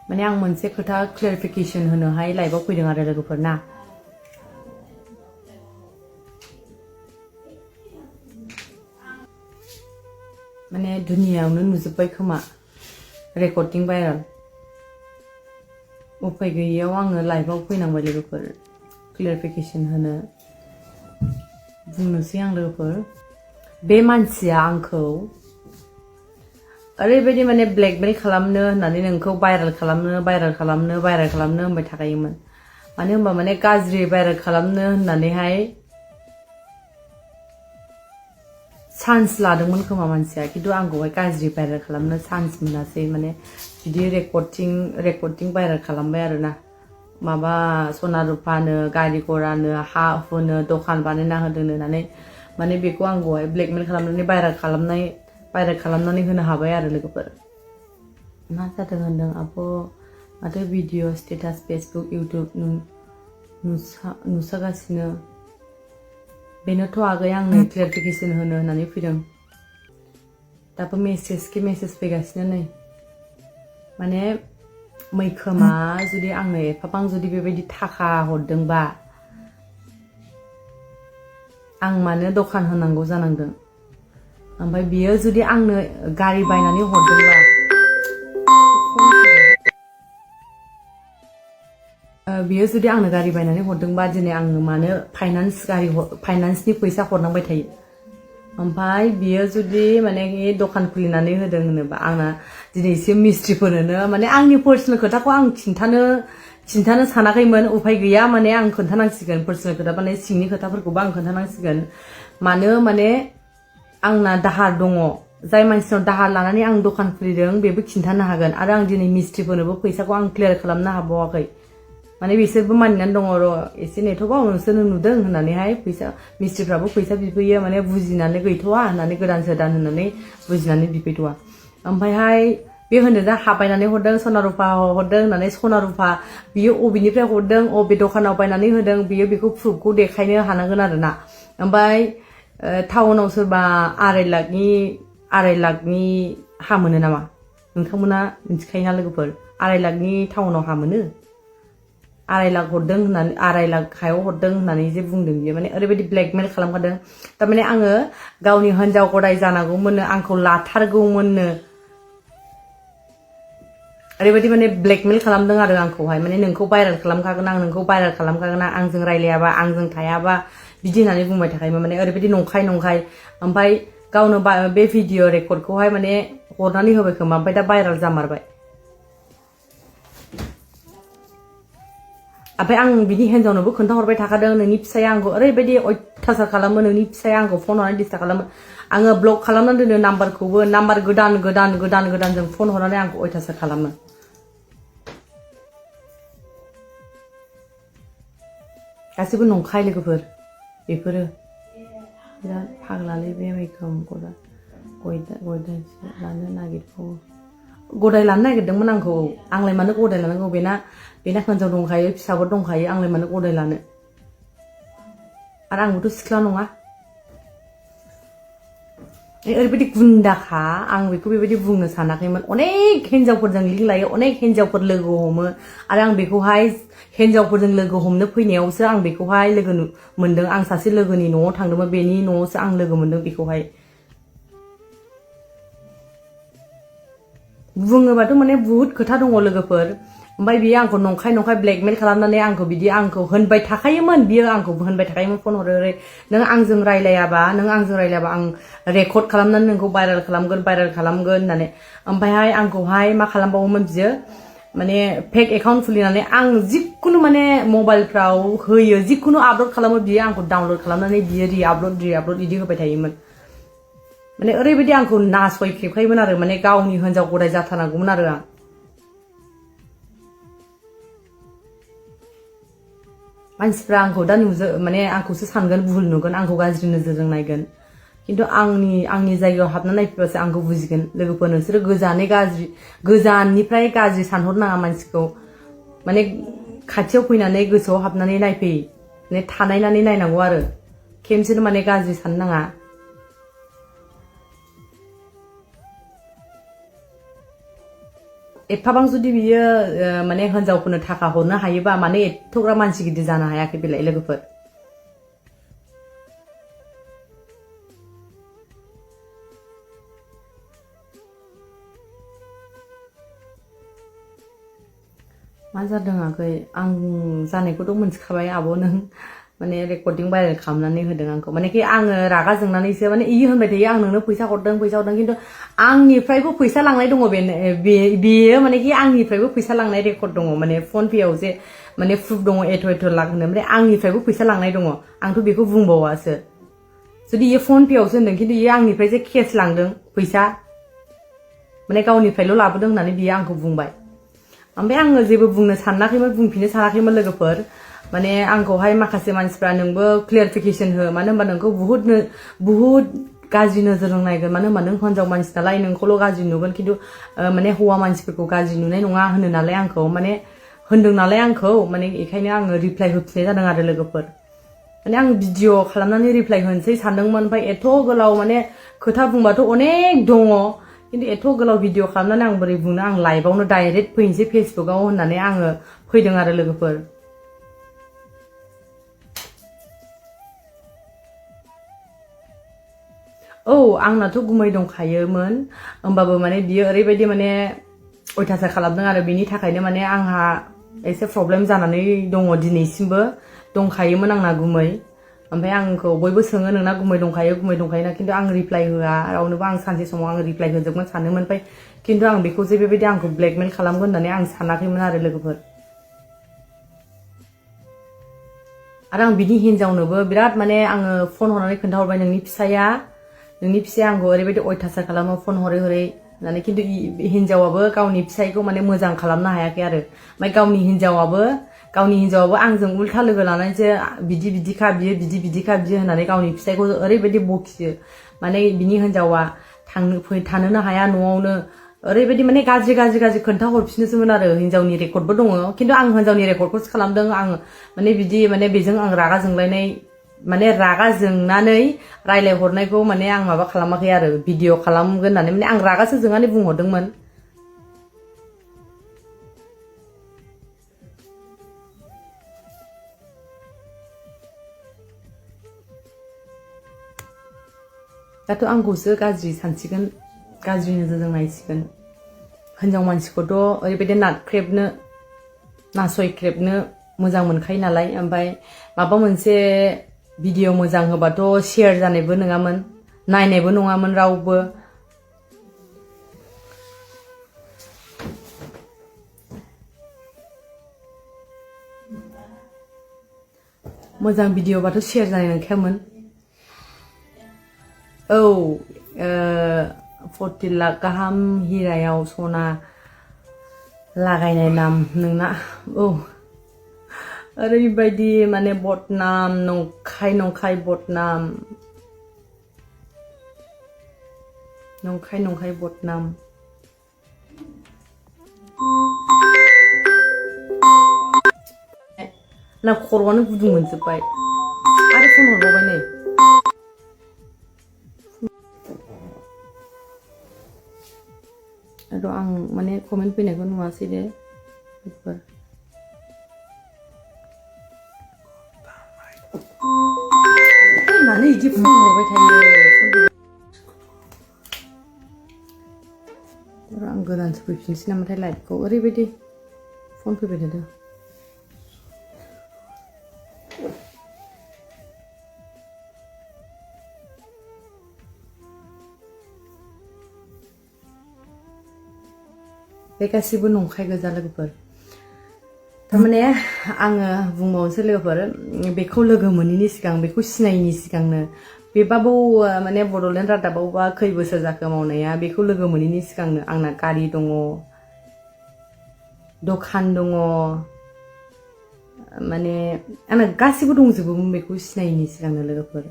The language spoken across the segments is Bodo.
माने आं मोनसे खोथा क्लेरिफिकेशन होनोहाय लाइभआव फैदों आरो लोगोफोर ना माने दुनियायावनो नुजोब्बाय खोमा रेकर्डिं भाइराल उफाय गैयैयाव आङो लाइभआव फैनांबाय लोगोफोर क्लेरिफिकेशन होनो बुंनोसै आं लोगोफोर बे मानसिया आंखौ ओरैबायदि माने ब्लेकमेल खालामनो होननानै नोंखौ भाइराल खालामनो होनबाय थाखायोमोन मानो होनबा माने गाज्रि भाइराल खालामनो होननानैहाय चान्स लादोंमोन खोमा मानसिया खिन्थु आंखौहाय गाज्रि भाइराल खालामनो चान्स मोनासै माने बिदि रेकर्डिं भाइराल खालामबाय आरोना माबा सना रुफानो गारि घरानो हा हुनो दखान बानायना होदों होननानै माने बेखौ आंखौहाय ब्लेकमेल खालामनानै भाइराल खालामनानै होनो हाबाय आरो लोगोफोर मा जादों होनदों आब' माथो भिडिअ स्टेटास फेसबुक इउटुब नुसागासिनो बेनोथ' आगै आंनो क्लेरिफिकेशन होनो होननानै फैदों दाबो मेसेज फैगासिनो नै माने मैखोमा जुदि आंनो एफाबां जुदि बेबायदि थाखा हरदोंबा आं मानो दखान होनांगौ जानांदों ओमफ्राय बियो जुदि आंनो गारि बायनानै हरदोंबा बियो जुदि आंनो गारि बायनानै हरदोंबा दिनै आङो मानो फाइनान्सनि फैसा हरनांबाय थायो ओमफ्राय बियो जुदि माने दखान खुलिनानै होदों होनोबा आंना दिनैसिम मिस्ट्रिफोरनो माने आंनि पार्सनेल खोथाखौ आं खिन्थानो सानाखैमोन उफाय गैया माने आं खोन्थानांसिगोन पार्सनेल खोथा माने सिंनि खोथाफोरखौबो आं खोन्थानांसिगोन मानो माने आंना दाहार दङ जाय मानसिनाव दाहार लानानै आं दखान खुलिदों बेबो खिन्थानो हागोन आरो आं दिनै मिस्ट्रिफोरनोबो फैसाखौ आं क्लियार खालामनो हाबावाखै माने बिसोरबो मानिनानै दङ र' एसे नेथ'बाव नोंसोरनो नुदों होननानैहाय मिस्ट्रिफ्राबो फैसा बिफैयो माने बुजिनानै गैथ'वा होननानै गोदान होननानै बुजिनानै बिफैथ'वा ओमफ्रायहाय बे होनदों दा हा बायनानै हरदों सना रुफा हरदों होननानै सना रुफा बियो अबेनिफ्राय हरदों अबे दखानाव बायनानै होदों बियो बेखौ प्रुफखौ देखायनो हानांगोन आरोना ओमफ्राय टाउनाव सोरबा आराय लाखनि हा मोनो नामा नोंथांमोना मिथिखायोना लोगोफोर 2.5 लाखनि टाउनाव हा मोनो 2.5 लाख हरदों होननानै 2.5 लाख हायाव हरदों होननानै जे बुंदों बियो माने ओरैबायदि ब्लेकमेल खालामखादों थारमाने आङो गावनि हिनजाव गदाय जानांगौमोननो आंखौ लाथारगौमोननो ओरैबायदि माने ब्लेकमेल खालामदों आरो आंखौहाय माने नोंखौ भाइराल खालामखागोन आंजों रायलायाबा आंजों थायाबा बिदि होननानै बुंबाय थाखायोमोन माने ओरैबायदि नंखाय ओमफ्राय गावनो बे भिडिअ रेकर्डखौहाय माने हरनानै होबाय खोमा ओमफ्राय दा भाइराल जामारबाय ओमफ्राय आं बिनि हिन्जावनोबो खोन्थाहरबाय थाखादों नोंनि फिसाया आंखौ ओरैबायदि अयथासार खालामो नोंनि फिसाया आंखौ फन हरनानै डिस्टार्ब खालामो आङो ब्लक खालामनानै दोनो नाम्बारखौबो नाम्बार गोदानजों फन हरनानै आंखौ अयथासार खालामो गासिबो नंखाय लोगोफोर बेफोरो बिराद फाग्लालै बे मैखोम गदाय लानो नागिरदोंमोन आंखौ आंलाय मानो गदाय लानांगौ बेना हिन्जाव दंखायो फिसाफोर दंखायो आंलाय मानो गदाय लानो आरो आंबोथ' सिख्ला नङा ओरैबायदि गुन्दाखा आं बेखौ बेबायदि बुंनो सानाखैमोन अनेक हिन्जावफोरजों लिंक लायो अनेक हिन्जावफोर लोगो हमो आरो आं बेखौहाय हिन्जावफोरजों लोगो हमनो फैनायावसो आं बेखौहाय लोगो मोनदों आं सासे लोगोनि न'आव थांदोंमोन बेनि न'आवसो आं लोगो मोनदों बेखौहाय बुङोबाथ' माने बुहुत खोथा दङ लोगोफोर ओमफ्राय बियो आंखौ नंखाय ब्लेकमेल खालामनानै आंखौ होनबाय थाखायोमोन फन हरो नों आंजों रायलायाबा आं रेकर्ड खालामनानै नोंखौ भाइराल खालामगोन होननानै ओमफ्रायहाय आंखौहाय मा खालामबावोमोन बियो माने फेक एकाउन्ट खुलिनानै आं जिखुनु माने मबाइलफ्राव होयो जिखुनु आपल'ड खालामो बियो आंखौ डाउनल'ड खालामनानै बियो रि-आपल'ड बिदि होबाय थायोमोन माने ओरैबायदि आंखौ नासयखेबखायोमोन आरो माने गावनि हिन्जाव गदाय जाथारनांगौमोन आरो आं मानसिफ्रा आंखौ दा माने आंखौसो सानगोन भुल नुगोन आंखौ गाज्रि नोजोरजों नायगोन खिन्थु आंनि जायगायाव हाबना नायफैबासो आंखौ बुजिगोन लोगोफोर नोंसोरो गोजाननिफ्राय गाज्रि सानहरनाङा मानसिखौ माने खाथियाव फैनानै गोसोआव हाबनानै नायफै माने थानायनानै नायनांगौ आरो खेमसेनो माने गाज्रि साननो नाङा एफाबां जुदि बियो माने हिनजावफोरनो थाखा हरनो हायोबा माने एथ'ग्रा मानसि गिदिर जानो हायाखै बेलाय लोगोफोर मा जादों आगै आं जानायखौथ' मोनथिखाबाय आब' नों माने रेकर्डिं भाइरेल खालामनानै होदों आंखौ माने कि आङो रागा जोंनानैसो माने इयो होनबाय थायो आं नोंनो फैसा हरदों खिन्थु आंनिफ्रायबो फैसा लांनाय दङ बेयो माने कि आंनिफ्रायबो फैसा लांनाय रेकर्ड दङ माने फन पेआव जे माने प्रुफ दङ एथ' लाख होनो ओमफ्राय आंनिफ्रायबो फैसा लांनाय दङ आंथ' बेखौ बुंबावासो जुदि इयो फन पेआवसो होनदों खिन्थु इयो आंनिफ्राय जे केस लांदों फैसा माने गावनिफ्रायल' लाबोदों होननानै बियो आंखौ बुंबाय ओमफ्राय आङो जेबो बुंनो सानाखैमोन बुंफिननो सानाखैमोन लोगोफोर माने आंखौहाय माखासे मानसिफ्रा नोंबो क्लियारिफिकेसन हो मानो होनबा नोंखौ बुहुद गाज्रि नोजोरजों नायगोन मानो होनबा नों हिनजाव मानसि नालाय नोंखौल' गाज्रि नुगोन खिन्थु माने हौवा मानसिफोरखौ गाज्रि नुनाय नङा होनो नालाय आंखौ माने होनदों नालाय आंखौ माने बेखायनो आङो रिप्लाइ होफिननाय जादों आरो लोगोफोर माने आं भिडिअ खालामनानै रिप्लाइ होनोसै सानदोंमोन ओमफ्राय एथ' गोलाव माने खोथा बुंबाथ' अनेक दङ खिन्थु एथ' गोलाव भिडिअ खालामनानै आं बोरै बुंनो आं लाइभआवनो डाइरेक्ट फैनोसै फेसबुकआव होननानै आङो फैदों आरो लोगोफोर औ आंनाथ' गुमै दंखायोमोन होमबाबो माने बियो ओरैबायदि माने अयथासार खालामदों आरो बिनि थाखायनो माने आंहा एसे प्रब्लेम जानानै दङ दिनैसिमबो दंखायोमोन आंना गुमै ओमफ्राय आंखौ बयबो सोङो नोंना गुमै दंखायोना खिन्थु आं रिप्लाइ होआ रावनोबो आं सानसे समाव आं रिप्लाइ होजोबगोन सानोमोन ओमफ्राय खिन्थु आं बेखौ जे बेबायदि आंखौ ब्लेकमेल खालामगोन होननानै आं सानाखैमोन आरो लोगोफोर आरो आं बिनि हिनजावनोबो बिराद माने आङो फन हरनानै खोन्थाहरबाय नोंनि फिसाया आंखौ ओरैबायदि अयथासार खालामो फन हरै होननानै खिन्थु हिनजावाबो गावनि फिसायखौ माने मोजां खालामनो हायाखै आरो ओमफ्राय गावनि हिनजावाबो आंजों उल्था लोगो लानानैसो बिदिखा बियो होननानै गावनि फिसायखौ ओरैबायदि बखियो माने बिनि हिनजावा थानोनो हाया न'आवनो ओरैबायदि माने गाज्रि खोन्था हरफिनोसोमोन आरो हिनजावनि रेकर्डबो दङ खिन्थु आं हिनजावनि रेकर्डखौसो खालामदों आं माने माने बेजों आं रागा जोंलायनाय माने रागा जोंनानै रायलाय हरनायखौ माने आं माबा खालामाखै आरो भिडिअ खालामगोन होननानै माने आं रागासो जोंनानै बुंहरदोंमोन दाथ' आंखौसो गाज्रि सानसिगोन गाज्रि नोजोरजों नायसिगोन हिनजाव मानसिखौथ' ओरैबायदि नासयख्रेबनो मोजां मोनखायो नालाय ओमफ्राय माबा मोनसे भिडिअ मोजां होबाथ' शेयार जानायबो नङामोन नायनायबो नङामोन रावबो मोजां भिडिअबाथ' शेयार जानाय नंखायामोन औ 40 लाख गाहाम हिरायाव सना लागायनाय नाम नोंना औ ओरैबायदि माने बदनाम नंखाय बदनाम नंखाय बदनाम ना खर'आनो गुदुं मोनजोब्बाय आरो फन हरबावबाय नै आं माने कमेन्ट फैनायखौ नुवासै दे मानो बिदि फन हरबाय थायो आं गोदानसो फैफिनसै नामाथाय लाइभखौ ओरैबायदि फन फैबाय थादों बे गासिबो नंखाय गोजा लोगोफोर थारमाने आङो बुंबावनोसै लोगोफोर बेखौ लोगो मोनैनि सिगां बेखौ सिनायिनि सिगांनो बेबाबो माने बड'लेण्ड रादाबावबा खै बोसोर जाखो मावनाया बेखौ लोगो मोनैनि सिगांनो आंना गारि दङ दखान दङ माने आंना गासिबो दंजोबोमोन बेखौ सिनायिनि सिगांनो लोगोफोर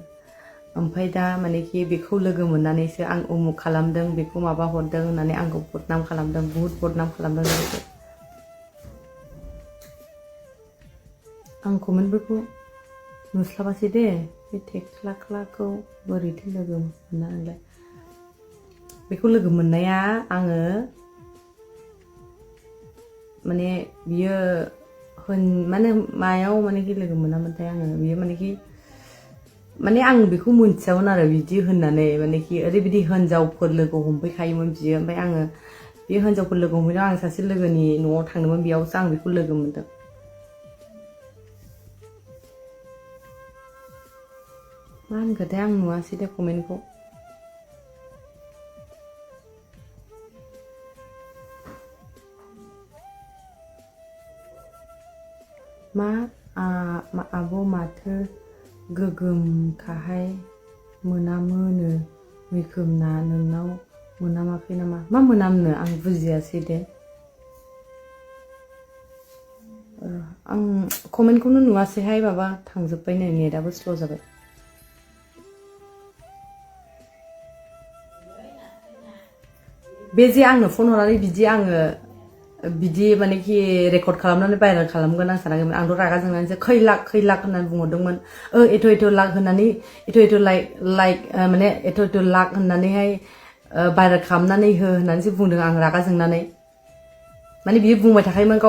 ओमफ्राय दा मानेखि बेखौ लोगो मोननानैसो आं उमुक खालामदों बेखौ माबा हरदों होननानै आंखौ बदनाम खालामदों बुहुत बदनाम खालामदों लोगोफोर आं कमेन्टफोरखौ नुस्लाबासै दे बे थेख्लाख्लाखौ बोरैथो लोगो मोननानैलाय बेखौ लोगो मोननाया आङो माने बियो होन माने मायाव माने कि लोगो मोनामोनथाय आङो बियो माने कि माने आं बेखौ मोनथियामोन आरो बिदि होननानै माने कि ओरैबायदि हिनजावफोर लोगो हमफैखायोमोन बियो ओमफ्राय आङो बे हिनजावफोर लोगो हमफैनायाव आं सासे लोगोनि न'आव थांदोंमोन बेयावसो आं बेखौ लोगो मोनदों मा होनखोथाय आं नुवासै दे कमेन्टखौ मा आब' माथो गोगोमखाहाय मोनामोनो मैखोमना नोंनाव मोनामाखै नामा मा मोनामनो आं बुजियासै दे आं कमेन्टखौनो नुवासैहाय माबा थांजोब्बाय नै नेटआबो स्ल' जाबाय बे जे आंनो फन हरनानै बिदि आङो बिदि माने कि रेकर्ड खालामनानै भाइरेल खालामगोन आं सानाखैमोन आंथ' रागा जोंनानैसो खै लाख होननानै बुंहरदोंमोन एथ' लाख होननानै एथ' लाइक माने एथ' लाख होननानैहाय भाइरेल खालामनानै हो होननानैसो बुंदों आं रागा जोंनानै माने बियो बुंबाय थाखायोमोन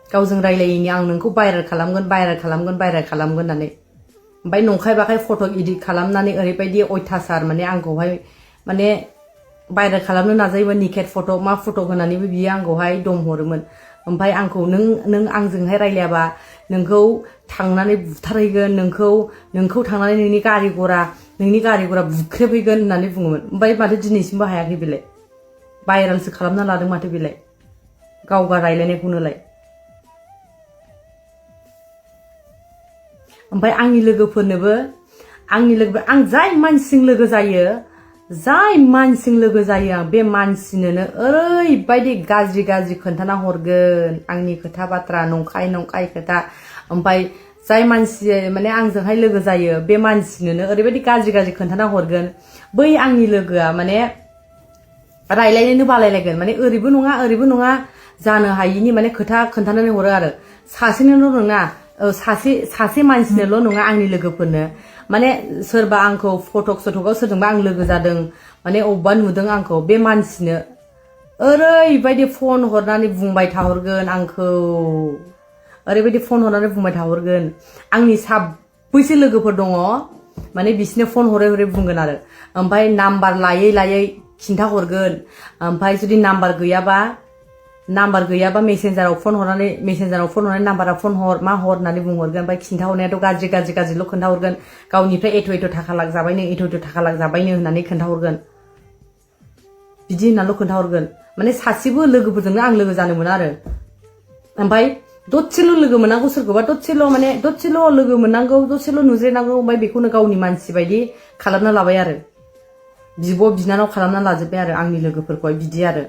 गावजों रायलायैनि आं नोंखौ भाइरेल खालामगोन होननानै ओमफ्राय नंखाय बाखाय फट' इडिट खालामनानै ओरैबायदि अयथासार माने आंखौहाय माने भाइरेल खालामनो नाजायोमोन निकेट फट' मा फट' होनानैबो बियो आंखौहाय दम हरोमोन ओमफ्राय आंखौ नों आंजोंहाय रायलायाबा नोंखौ थांनानै बुथारहैगोन नोंखौ थांनानै नोंनि गारि घरा बुख्रेबहैगोन होननानै बुङोमोन ओमफ्राय माथो दिनैसिमबो हायाखै बेलाय भाइरेलसो खालामना लादों माथो बेलाय गावगा रायलायनायखौनोलाय ओमफ्राय आंनि लोगोफोरनोबो आं जाय मानसिजों लोगो जायो आं बे मानसिनोनो ओरैबायदि गाज्रि खोन्थाना हरगोन आंनि खोथा बाथ्रा नंखाय खोथा ओमफ्राय जाय मानसि माने आंजोंहाय लोगो जायो बे मानसिनोनो ओरैबायदि गाज्रि खोन्थाना हरगोन बै आंनि लोगोआ माने रायलायनोनो बालायलायगोन माने ओरैबो नङा जानो हायिनि माने खोथा खोन्थानानै हरो आरो सासेनोल' नङा सासे मानसिनोल' नङा आंनि लोगोफोरनो माने सोरबा आंखौ फटक सोरजोंबा आं लोगो जादों माने अबेबा नुदों आंखौ बे मानसिनो ओरैबायदि फन हरनानै बुंबाय थाहरगोन आंखौ आंनि साब्बैसो लोगोफोर दङ माने बिसोरनो फन हरै बुंगोन आरो ओमफ्राय नाम्बार लायै खिन्थाहरगोन ओमफ्राय जुदि नाम्बार गैयाबा मेसेन्जाराव फन हरनानै नाम्बारा फन हर मा हर होननानै बुंहरगोन ओमफ्राय खिन्थाहरनायाथ' गाज्रिल' खोन्थाहरगोन गावनिफ्राय एथ' थाखा लाख जाबायनो होननानै खोन्थाहरगोन बिदि होननानैल' खोन्थाहरगोन माने सासेबो लोगोफोरजोंनो आं लोगो जानो मोना आरो ओमफ्राय दसेल' लोगो मोननांगौ सोरखौबा दसेल' लोगो मोननांगौ दसेल' नुज्रेनांगौ ओमफ्राय बेखौनो गावनि मानसि बायदि खालामना लाबाय आरो बिब' बिनानाव खालामना लाजोब्बाय आरो आंनि लोगोफोरखौहाय बिदि आरो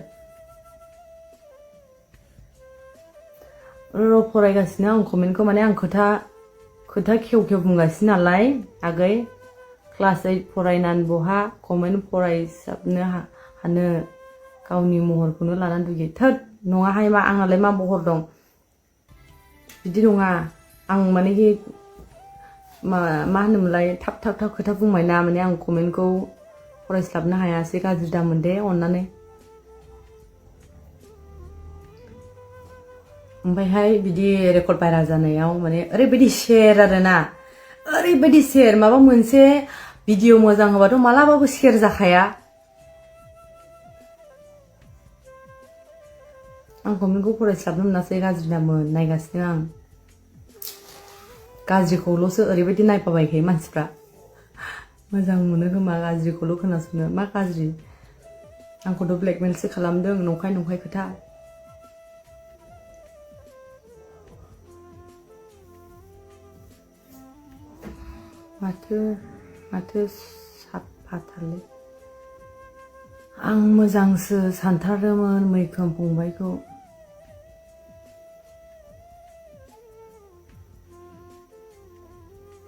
फरायगासिनो आं कमेन्टखौ माने आं खोथा खेव बुंगासिनो नालाय आगै क्लास 8 फरायनानै बहा कमेन्ट फरायसाबनो हानो गावनि महरखौनो लानानै दुगि थोद नङाहाय मा आंनालाय मा महर दं बिदि नङा आं माने मा होनोमोनलाय थाब खोथा बुंबाय ना माने आं कमेन्टखौ फरायस्लाबनो हायासै गाज्रि दामोन दे अननानै ओमफ्रायहाय बिदि रेकर्ड भाइरेल जानायाव माने ओरैबायदि शेयार आरोना ओरैबायदि शेयार माबा मोनसे भिडिअ मोजां होबाथ' मालाबाबो शेयार जाखाया आं कमेन्टखौ फरायस्लाबनो मोनासै गाज्रि दामोन नायगासिनो आं गाज्रिखौल'सो ओरैबायदि नायफाबायखायो मानसिफ्रा मोजां मोनो खोमा गाज्रिखौल' खोनासंनो मा गाज्रि आंखौथ' ब्लेकमेलसो खालामदों नंखाय खोथा माथो साफाथारलै आं मोजांसो सानथारदोंमोन मैखोम फंबायखौ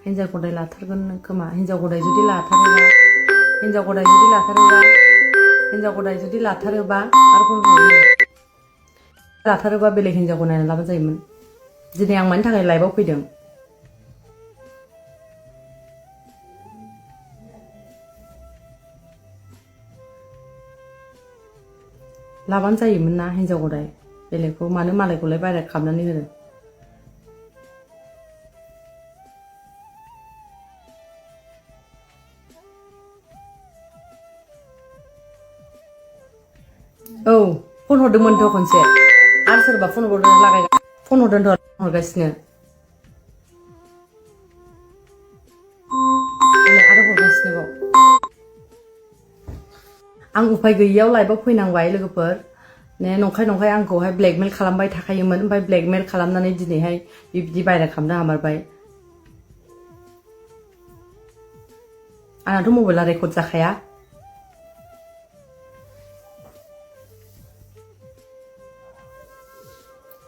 हिन्जाव गदाय लाथारगोन खोमा हिन्जाव गदाय जुदि लाथारोबा आरो लाथारोबा बेलेग हिन्जावखौ नायना लाबा जायोमोन दिनै आं मानि थाखाय लाइभआव फैदों लाबानो जायोमोन ना हिन्जाव गदाय बेलेगखौ मानो मालायखौलाय बायरा खालामनानै होदों औ फन हरदोंमोनथ' खनसे आरो सोरबा फन हरदों लागाय फन हरदोंथ' हरगासिनो आरो हरगासिनो आं उफाय गैयियाव लाइभआव फैनांबाय लोगोफोर ने नंखाय आंखौहाय ब्लेकमेल खालामबाय थाखायोमोन ओमफ्राय ब्लेकमेल खालामनानै दिनैहाय बिदि बायरा खालामनो हामारबाय आंनाथ' मबाइला रेकर्ड जाखाया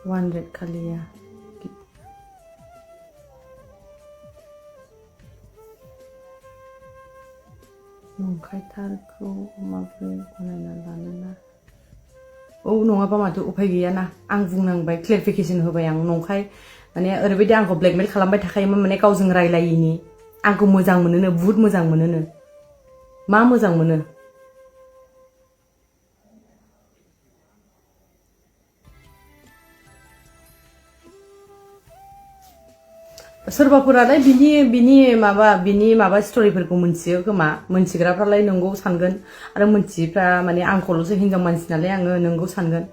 One red खालिया नंखायथारखौ माबोरै गनायना लानोना औ नङाबा माथो उफाय गैयाना आं बुंनांबाय क्लेरिफिकेसन होबाय आं नंखाय माने ओरैबायदि आंखौ ब्लेकमेल खालामबाय थाखायोमोन माने गावजों रायलायिनि आंखौ मोजां मोनोनो बुहुत मोजां मोनोनो मा मोजां मोनो सोरबाफोरालाय बिनि माबा स्ट'रिफोरखौ मोनथियो खोमा मोनथिग्राफ्रालाय नंगौ सानगोन आरो मोनथियिफ्रा माने आंखौल'सो हिनजाव मानसि नालाय आङो नंगौ सानगोन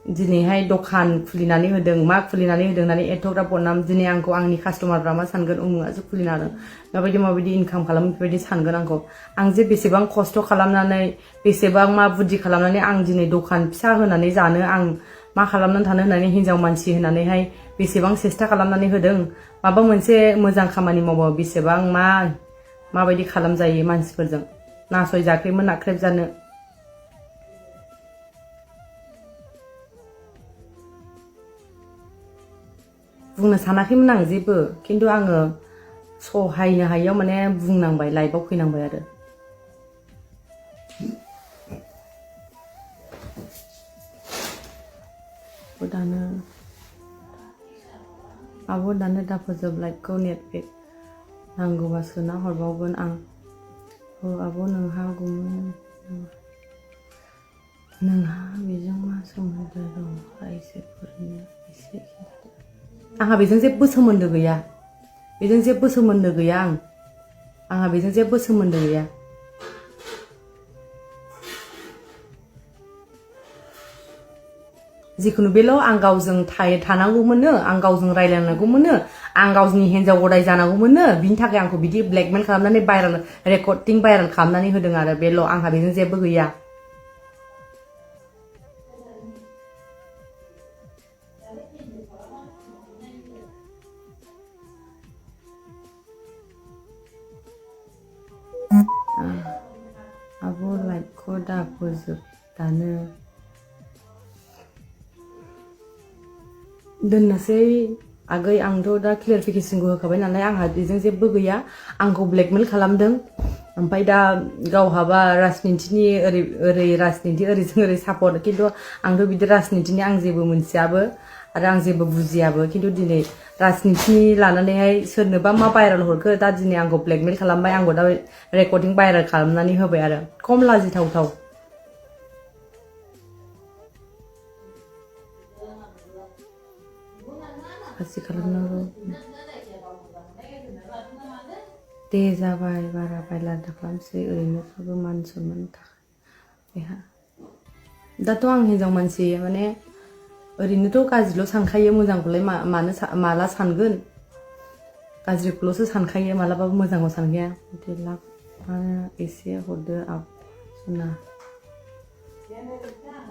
दिनैहाय दखान खुलिनानै होदों मा खुलिनानै होदों होननानै एथ'ग्राब बदनाम दिनै आंखौ आंनि कास्टमारफ्रा मा सानगोन उमुगासो खुलिना होदों माबायदि इनकाम खालामो बेबायदि सानगोन आंखौ आं जे बेसेबां खस्थ' खालामनानै बेसेबां मा बुद्धि खालामनानै आं दिनै दखान फिसा होनानै जानो आं मा खालामनानै थानो होननानै हिनजाव मानसि होननानैहाय बेसेबां सेस्था खालामनानै होदों माबा मोनसे मोजां खामानि मावबा बेसेबां माबायदि खालामजायो मानसिफोरजों नासयजाख्रेबमोन नाख्रेब जानो बुंनो सानाखैमोन आं जेबो खिन्थु आङो सहायनो हायियाव माने बुंनांबाय लाइभआव फैनांबाय आरो दानो आब' दानो दाफोजोब लाइभखौ नेटपेक नांगौबा सोना हरबावगोन आं औ आब' नोंहा बेजों मा सोमोन्दो दं रायजोफोरनो एसे आंहा बेजों जेबो सोमोन्दो गैया बेजों जेबो सोमोन्दो गैया आंहा बेजों जेबो सोमोन्दो गैया जिखुनु बेल' आं गावजों थानांगौमोननो आं गावजों रायलायनांगौमोननो आं गावनि हिन्जाव गदाय जानांगौमोननो बिनि थाखाय आंखौ बिदि ब्लेकमेल खालामनानै भाइरेल रेकर्डिं भाइरेल खालामनानै होदों आरो बेल' आंहा बेजों जेबो गैया आब' लाइभखौ दाफोजोब दानो दोननोसै आगै आंथ' दा क्लियारिफिकेसनखौ होखाबाय नालाय आंहा बेजों जेबो गैया आंखौ ब्लेकमेल खालामदों ओमफ्राय दा गावहाबा राजनितिनि ओरै राजनिति ओरैजों ओरै सापर्ट खिन्थु आंथ' बिदि राजनितिनि आं जेबो मोनथियाबो आरो आं जेबो बुजियाबो खिन्थु दिनै राजनितिनि लानानैहाय सोरनोबा मा भाइरेल हरखो दा दिनै आंखौ ब्लेकमेल खालामबाय आंखौ दा रेकर्डिं भाइरेल खालामनानै होबाय आरो खम लाजिथावथाव गाज्रि खालामनांगौ दे जाबाय बारा बायला दा खालामसै ओरैनोबाबो मान सनमाननि थाखाय बेहा दाथ' आं हिनजाव मानसि माने ओरैनोथ' गाज्रिल' सानखायो मोजांखौलाय माला सानगोन गाज्रिखौल'सो सानखायो मालाबाबो मोजांखौ सानखाया 40 लाख एसे हरदो सना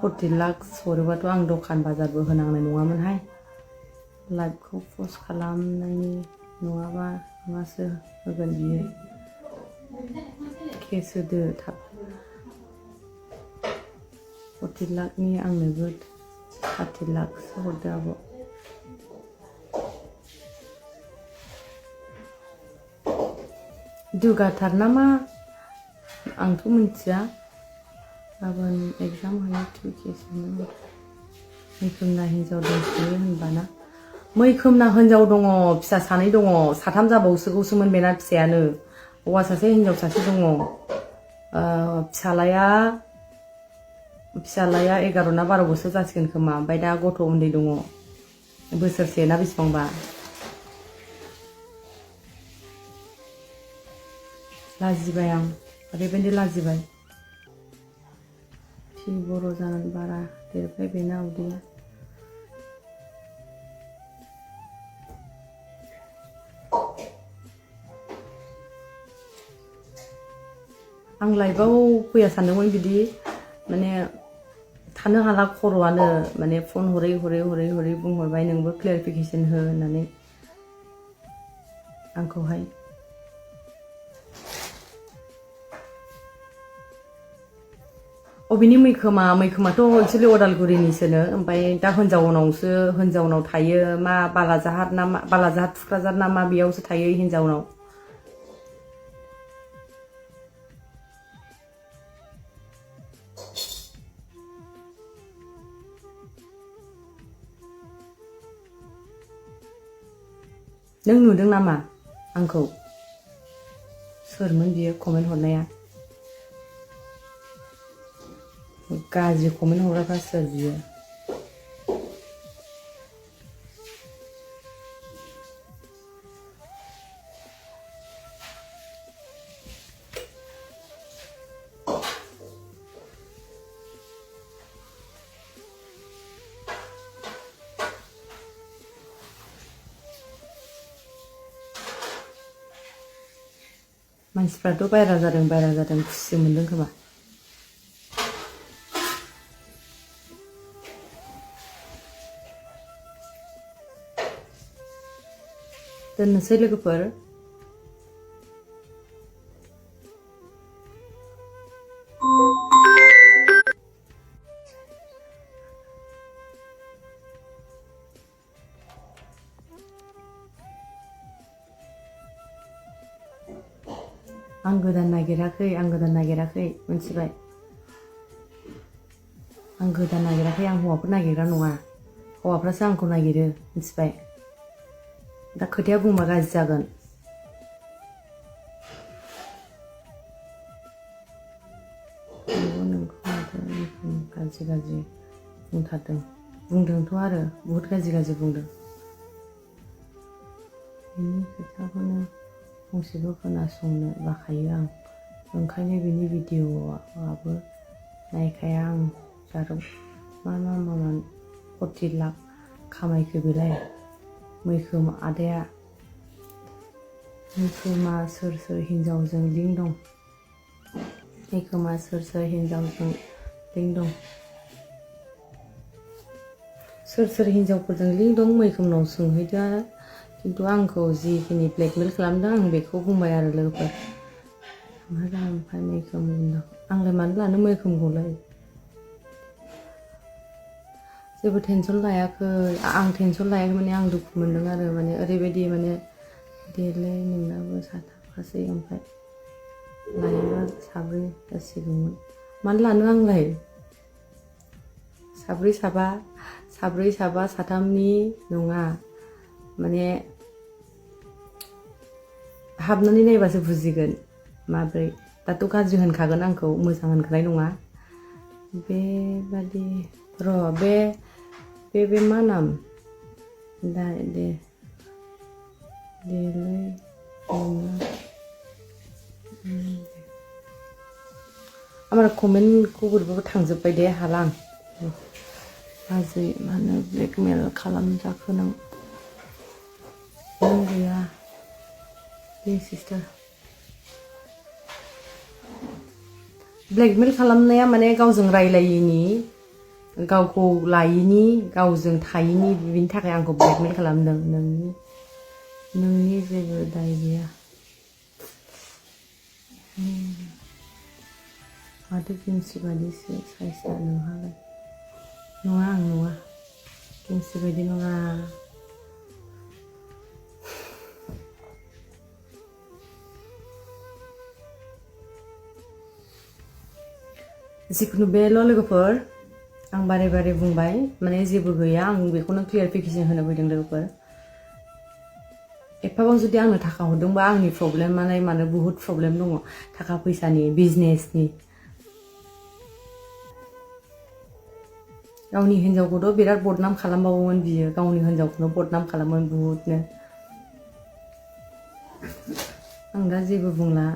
40 लाख हरोबाथ' आं दखान बाजारबो होनांनाय नङामोनहाय लाइभखौ पस्ट खालामनायनि नङाबा मासो होगोन बियो केस होदो थाब 40 लाखनि आंनोबो 30 लाखसो हरदो आब' दुगाथार नामा आंथ' मिथिया गाबोन एग्जाम होयो टुकेसनो मैखोमना हिन्जाव दंसोयो होनबाना मैखोमना हिन्जाव दङ फिसा सानै दङ साथाम जाबावसोगौसोमोन बेना फिसायानो हौवा सासे हिन्जाव सासे दङ फिसालाया फिसालाया 11 ना 12 बोसोर जासिगोन खोमा ओमफ्राय दा गथ' उन्दै दङ बोसोरसे ना बेसेबांबा लाजिबाय आं ओरैबायदि लाजिबाय फि बर' जानानै बारा देरबाय बेना उदैया आं लाइफआव फैया सानदोंमोन बिदि माने थानो हाला खर'आनो माने फन हरै बुंहरबाय नोंबो क्लियारिफिकेसन हो होननानै आंखौहाय अबेनि मैखोमाथ' एक्सुवेलि अदालगुरिनिसोनो ओमफ्राय दा हिनजावनाव थायो मा बालाजाहार थुक्राझार ना मा बेयावसो थायो हिनजावनाव नों नुदों नामा आंखौ सोरमोन बियो कमेन्ट हरनाया गाज्रि कमेन्ट हरग्राफ्रा सोर बियो मानसिफ्राथ' बायरा जादों खुसि मोनदों खोमा दोननोसै लोगोफोर आं गोदान नागिराखै मिथिबाय आं गोदान नागिराखै आं हौवाफोर नागिरग्रा नङा हौवाफ्रासो आंखौ नागिरो मिथिबाय दा खोथाया बुंबा गाज्रि जागोन गाज्रि बुंदोंथ' आरो बहुत गाज्रि बुंदों बिनि खोथाखौनो फंसेबो खोनासंनो बाखायो आं ओंखायनो बिनि भिडिअ'आबो नायखाया आं जारौ मा मावनानै 40 लाख खामायखो बेलाय मैखोम आदाया मैखोमा सोर हिनजावजों लिंक दं मैखोमा सोर हिनजावजों लिंक दं सोर हिनजावफोरजों लिंक दं मैखोमनाव सोंहैदो खिन्थु आंखौ जिखिनि ब्लेकमेल खालामदों आं बेखौ बुंबाय आरो लोगोफोर ओमफ्राय मैखोम बुंदों आंलाय मानो लानो मैखोमखौलाय जेबो टेनसन लायाखै आं टेनसन लायाखै माने आं दुखु मोनदों आरो माने ओरैबायदि माने देलै नोंनाबो साथामखासै ओमफ्राय लायोबा 3 जासिगौमोन मानो लानो आंलाय 4 साबा 3नि नङा माने हाबनानै नायबासो बुजिगोन माब्रै दाथ' गाज्रि होनखागोन आंखौ मोजां होनखानाय नङा बेबादि र' बे मा नाम देलै आमार कमेन्टखौ बोरैबाबो थांजोब्बाय दे हाला आं गाज्रि मानो ब्लेकमेल खालामजाखो नों गैया दे सिस्टार ब्लेकमेल खालामनाया माने गावजों रायलायिनि गावखौ लायिनि गावजों थायिनि बिनि थाखाय आंखौ ब्लेकमेल खालामदों नोंनि जेबो दाय गैया माथो गेमसि बायदिसो साइसआ नोंहालाय नङा आं नङा गेमसि बायदि नङा जिखुनु बेल' लोगोफोर आं बारे बुंबाय माने जेबो गैया आं बेखौनो क्लियारिफिकेसन होनो फैदों लोगोफोर एफाबां जुदि आंनो थाखा हरदोंबा आंनि प्रब्लेमालाय मानो बुहुत प्रब्लेम दङ थाखा फैसानि बिजनेसनि गावनि हिनजावखौथ' बिराद बदनाम खालामबावोमोन बियो गावनि हिनजावखौनो बदनाम खालामोन बुहुदनो आं दा जेबो बुंला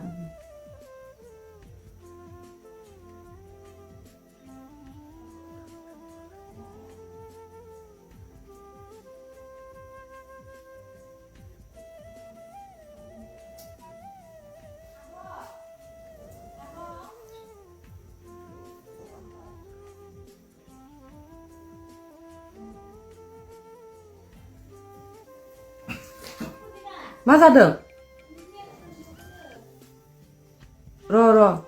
मा जादों र'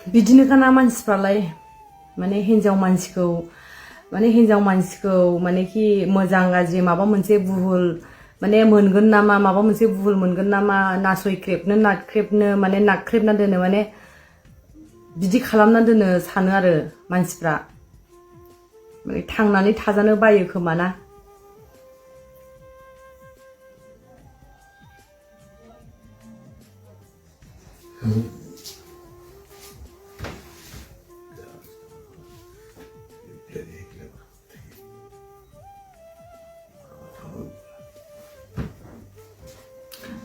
बिदिनोखाना मानसिफ्रालाय माने हिनजाव मानसिखौ माने कि मोजां गाज्रि माबा मोनसे भुल माने मोनगोन नामा माबा मोनसे भुल मोनगोन नामा नाख्रेबनो माने नाख्रेबना दोनो माने बिदि खालामना दोनो सानो आरो मानसिफ्रा माने थांनानै थाजानो बायो खोमा ना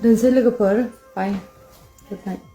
दोनसै लोगोफोर बाय गुड नाइट